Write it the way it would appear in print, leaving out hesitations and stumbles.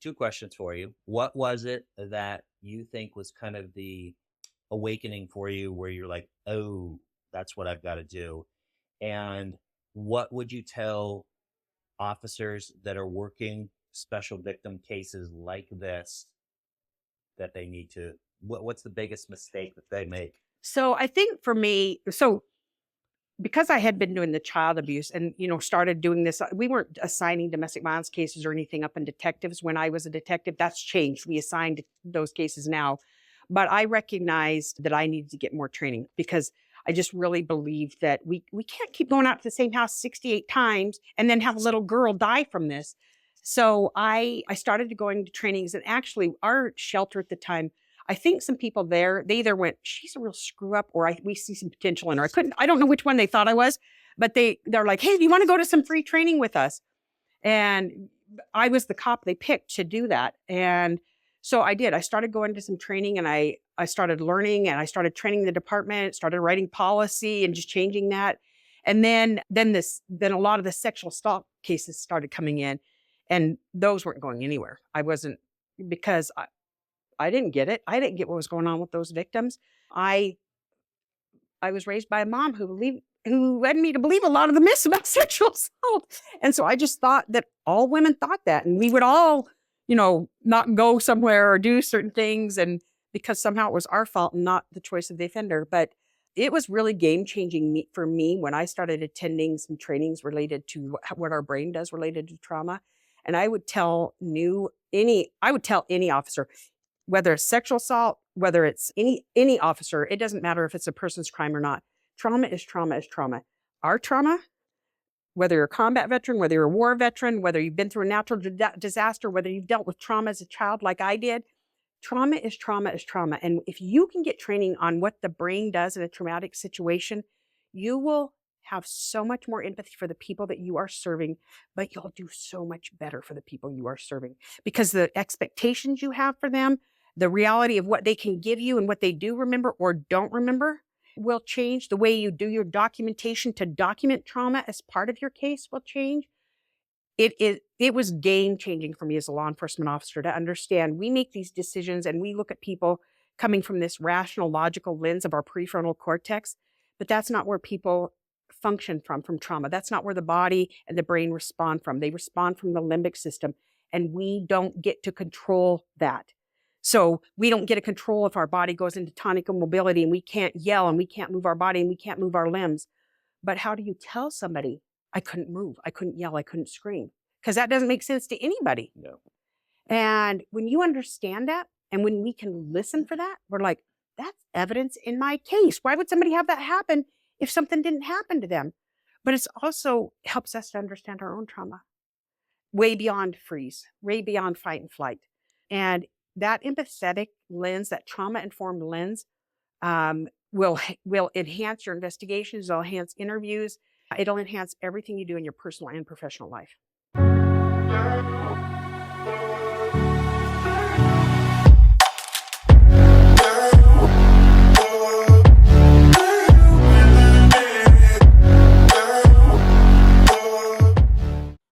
two questions for you. What was it that you think was kind of the awakening for you where you're like, oh, that's what I've got to do? And what would you tell officers that are working special victim cases like this that they need to, what's the biggest mistake that they make? So I think for me, because I had been doing the child abuse and, started doing this, we weren't assigning domestic violence cases or anything up in detectives when I was a detective. That's changed. We assigned those cases now. But I recognized that I needed to get more training because I just really believed that we can't keep going out to the same house 68 times and then have a little girl die from this. So I started going to trainings, and actually our shelter at the time, I think some people there, they either went, she's a real screw up, or we see some potential in her. I don't know which one they thought I was, but they're like, hey, do you want to go to some free training with us? And I was the cop they picked to do that. And so I did. I started going to some training, and I started learning, and I started training the department, started writing policy and just changing that. And then a lot of the sexual assault cases started coming in, and those weren't going anywhere. I wasn't, because I didn't get it. I didn't get what was going on with those victims. I was raised by a mom who led me to believe a lot of the myths about sexual assault. And so I just thought that all women thought that, and we would all, not go somewhere or do certain things, and because somehow it was our fault and not the choice of the offender. But it was really game changing for me when I started attending some trainings related to what our brain does related to trauma. And I would tell any officer, whether it's sexual assault, whether it's any officer, it doesn't matter if it's a person's crime or not. Trauma is trauma is trauma. Our trauma, whether you're a combat veteran, whether you're a war veteran, whether you've been through a natural disaster, whether you've dealt with trauma as a child like I did, trauma is trauma is trauma. And if you can get training on what the brain does in a traumatic situation, you will have so much more empathy for the people that you are serving, but you'll do so much better for the people you are serving, because the expectations you have for them, the reality of what they can give you and what they do remember or don't remember will change. The way you do your documentation to document trauma as part of your case will change. It was game changing for me as a law enforcement officer to understand we make these decisions and we look at people coming from this rational, logical lens of our prefrontal cortex, but that's not where people function from trauma. That's not where the body and the brain respond from. They respond from the limbic system, and we don't get to control that. So we don't get a control if our body goes into tonic immobility and we can't yell and we can't move our body and we can't move our limbs. But how do you tell somebody, I couldn't move, I couldn't yell, I couldn't scream? Because that doesn't make sense to anybody. No. And when you understand that, and when we can listen for that, we're like, that's evidence in my case. Why would somebody have that happen if something didn't happen to them? But it's also helps us to understand our own trauma way beyond freeze, way beyond fight and flight. And that empathetic lens, that trauma-informed lens, will enhance your investigations, it'll enhance interviews, it'll enhance everything you do in your personal and professional life.